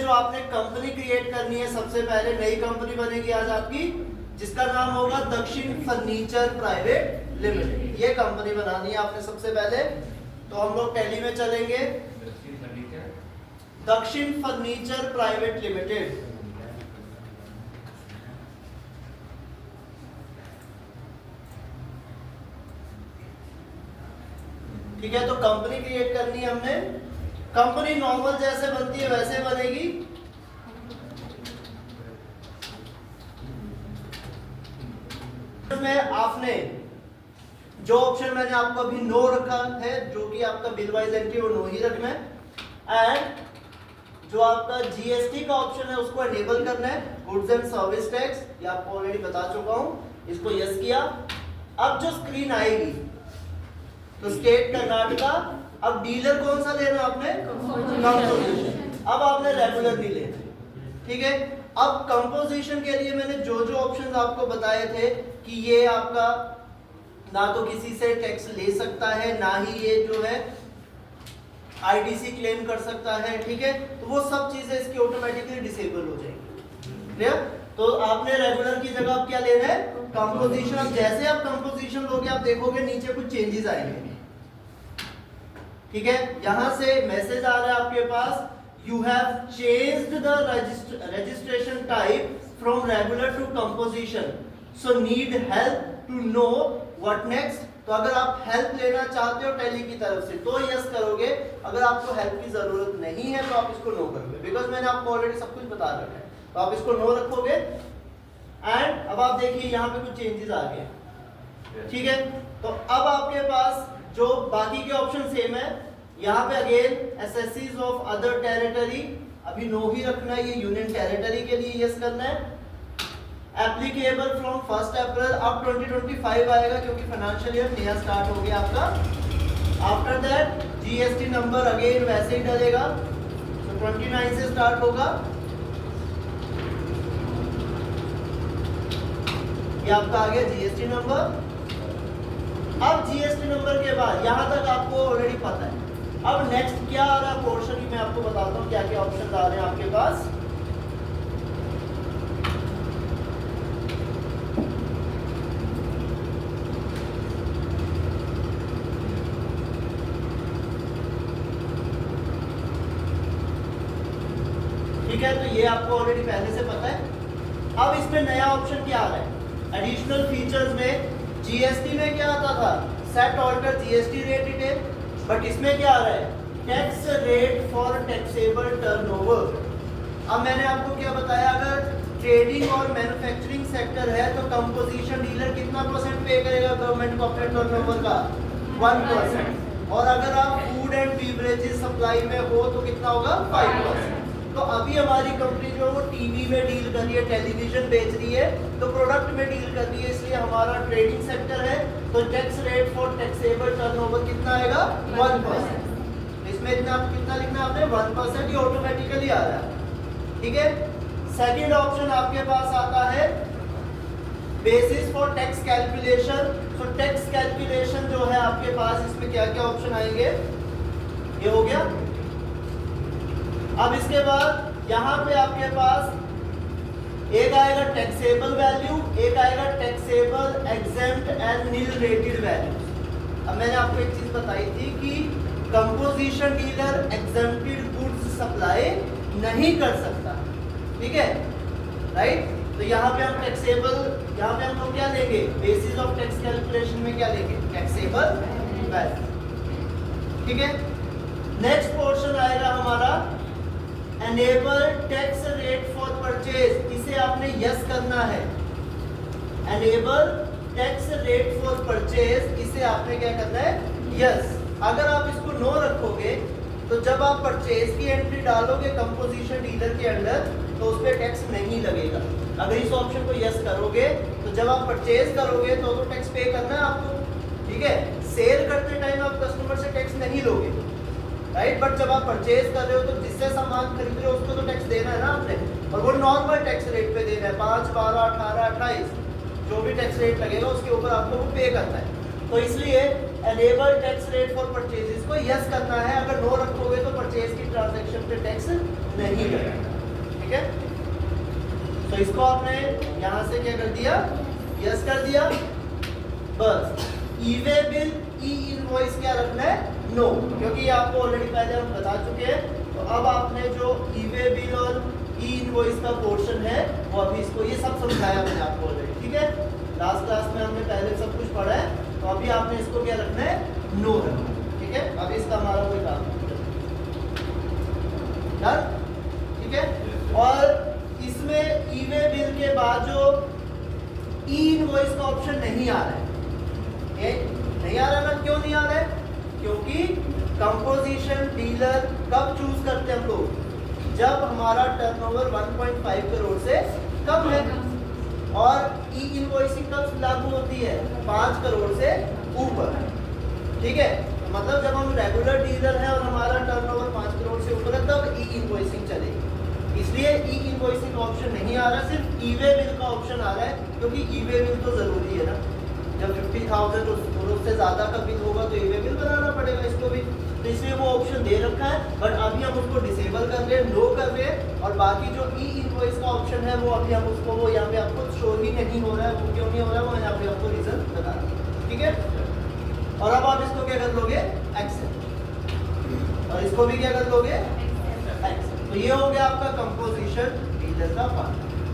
जो आपने company create करनी है, सबसे पहले नई कंपनी बनेगी आज आपकी, जिसका नाम होगा दक्षिण फर्नीचर प्राइवेट लिमिटेड। ये कंपनी बनानी है आपने सबसे पहले। तो हम लोग टैली में चलेंगे, दक्षिण फर्नीचर प्राइवेट लिमिटेड। ठीक है, तो कंपनी क्रिएट करनी है हमने। कंपनी नॉर्मल जैसे बनती है वैसे बनेगी। में आपने जो ऑप्शन मैंने आपको अभी नो रखा है, जो कि आपका बिल वाइज एंट्री, वो नो ही रखना है। एंड जो आपका जीएसटी का ऑप्शन है उसको एनेबल करना है, गुड्स एंड सर्विस टैक्स, ये आपको ऑलरेडी बता चुका हूं, इसको यस किया। अब जो स्क्रीन आएगी तो स्टेट कर्नाटका, अब डीलर कौन सा लेना आपने, कंपोजिशन। अब आपने रेगुलर नहीं लेना, ठीक है। अब कंपोजिशन के लिए मैंने जो जो ऑप्शंस आपको बताए थे कि ये आपका ना तो किसी से टैक्स ले सकता है, ना ही ये जो है आईडीसी क्लेम कर सकता है, ठीक है, तो वो सब चीजें इसकी ऑटोमेटिकली डिसेबल हो जाएंगी। क्लियर? तो आपने रेगुलर की जगह आप क्या लेना है, कंपोजिशन। अब जैसे आप कंपोजिशन लोगे आप देखोगे नीचे कुछ चेंजेस आएंगे, ठीक है। यहां से मैसेज आ रहा है आपके पास, you have changed the registration type from regular to composition, so need help to know what next। तो अगर आप हेल्प लेना चाहते हो टैली की तरफ से तो यस करोगे, अगर आपको हेल्प की जरूरत नहीं है तो आप इसको नो करोगे, बिकॉज मैंने आपको ऑलरेडी सब कुछ बता रखा है, तो आप इसको नो रखोगे। एंड अब आप देखिए यहाँ पे कुछ चेंजेस आ गए, ठीक है। तो अब आपके पास जो बाकी के ऑप्शन सेम है, यहाँ पे अगेन एसएससीज ऑफ अदर टेरिटरी अभी नो ही रखना है, ये यूनियन टेरिटरी के लिए यस करना है। एप्लीकेबल फ्रॉम 1 अप्रैल, अब 2025 आएगा क्योंकि फाइनेंशियल ईयर नया स्टार्ट हो गया आपका। After that GST number again वैसे ही डलेगा, तो 29 से स्टार्ट होगा। ये आपका आ गया जीएसटी नंबर। अब जीएसटी नंबर के बाद यहां तक आपको ऑलरेडी पता है। अब नेक्स्ट क्या आ रहा है पोर्शन, मैं आपको बताता हूं क्या क्या ऑप्शन आ रहे हैं आपके पास। ठीक है, तो ये आपको ऑलरेडी पहले से पता है। अब इसमें नया ऑप्शन क्या आ रहा है, एडिशनल फीचर्स में जीएसटी में क्या आता था, set alter GST rate detail, but इसमें क्या आ रहा है, tax rate for taxable turnover. अब मैंने आपको क्या बताया, अगर ट्रेडिंग और मैन्युफैक्चरिंग सेक्टर है तो कंपोजिशन डीलर कितना परसेंट पे करेगा गवर्नमेंट को अपने टर्नओवर का, 1%। और अगर आप फूड एंड बीवरेजेस सप्लाई में हो तो कितना होगा, 5%। तो अभी हमारी कंपनी जो वो टीवी में डील कर रही है, टेलीविजन बेच रही है, तो प्रोडक्ट में डील कर रही है, इसलिए हमारा ट्रेडिंग सेक्टर है, तो tax rate for taxable turnover कितना आएगा, 1%। इसमें इतना कितना लिखना है आपने, 1%, ये ऑटोमेटिकली आ रहा है, ठीक है। सेकंड ऑप्शन आपके पास आता है basis for tax calculation. So tax calculation जो है आपके पास, इसमें क्या क्या ऑप्शन आएंगे, ये हो गया। अब इसके बाद यहाँ पे आपके पास एक आएगा टैक्सेबल वैल्यू, एक आएगा taxable exempt and nil rated value. अब मैंने आपको एक चीज बताई थी कि composition dealer exempted goods supply नहीं कर सकता, ठीक है, राइट। तो यहाँ पे हम टैक्सेबल, यहाँ पे हम लोग क्या लेंगे, बेसिस ऑफ टैक्स कैलकुलेशन में क्या लेंगे, टैक्सेबल वैल्यू, ठीक है। नेक्स्ट पोर्शन आएगा हमारा enable tax rate for purchase, इसे आपने यस करना है। Enable tax rate for purchase, इसे आपने क्या करना है, यस। अगर आप इसको नो रखोगे तो जब आप परचेज की एंट्री डालोगे कंपोजिशन डीलर के अंडर तो उस पर टैक्स नहीं लगेगा। अगर इस ऑप्शन को यस करोगे तो जब आप परचेज करोगे तो टैक्स पे करना है आपको, ठीक है। सेल करते टाइम आप कस्टमर से टैक्स नहीं लोगे, राइट, बट जब आप परचेज कर रहे हो तो जिससे सामान खरीद रहे हो उसको तो टैक्स देना है ना आपने, और वो नॉर्मल टैक्स रेट पे देना है, 5, 12, 18, 28 जो भी टैक्स रेट लगेगा उसके ऊपर आपको वो पे करना है। तो इसलिए enable tax rate for purchases को यस करना है। अगर नो रखोगे तो परचेज की ट्रांजैक्शन पे टैक्स नहीं लगेगा। तो इसको आपने यहाँ से क्या कर दिया, यस कर दिया। बस ई वे बिल ई इनवॉइस क्या रखना है, नो, क्योंकि ये आपको ऑलरेडी पहले हम बता चुके हैं। तो अब आपने जो ई वे बिल और ई इनवॉइस का पोर्शन है वो अभी इसको ये सब समझाया मैंने आपको ऑलरेडी, ठीक है। लास्ट क्लास में हमने पहले सब कुछ पढ़ा है, तो अभी आपने इसको क्या रखना है, नो रखना है, ठीक है। अभी इसका हमारा कोई काम नहीं, ठीक है। और इसमें ई वे बिल के बाद जो ई इनवॉइस का ऑप्शन नहीं आ रहा है, ये नहीं आ रहा ना, क्यों नहीं आ रहा है, क्योंकि कंपोजिशन डीलर कब चूज करते हैं हम लोग, जब हमारा टर्नओवर 1.5 करोड़ से कम है, और ई इनवॉइसिंग कब लागू होती है, 5 करोड़ से ऊपर, ठीक है। तो मतलब जब हम रेगुलर डीलर हैं और हमारा टर्नओवर 5 करोड़ से ऊपर है तब ई इनवॉइसिंग चलेगी। इसलिए ई इनवॉइसिंग ऑप्शन नहीं आ रहा, सिर्फ ई वे बिल का ऑप्शन आ रहा है, क्योंकि ई वे बिल तो जरूरी है ना, जब 50,000 और उससे ज्यादा का बिल होगा तो ई वे बिल बनाना पड़ेगा इसको भी, तो इसलिए वो ऑप्शन दे रखा है। बट अभी हम उसको डिसेबल कर रहे हैं, नो कर रहे हैं, और बाकी जो ई इनवॉइस का ऑप्शन है वो अभी हम उसको, वो यहाँ पे आपको शो ही नहीं हो रहा है, वो क्यों नहीं हो रहा है वो यहाँ पे आपको रीजन बता दिया, ठीक है। और अब आप इसको क्या कर लोगे, एक्सेप्ट, और इसको भी क्या कर लोगे, एक्सेप्ट। तो ये हो गया आपका कंपोजिशन डीलर का पार्ट।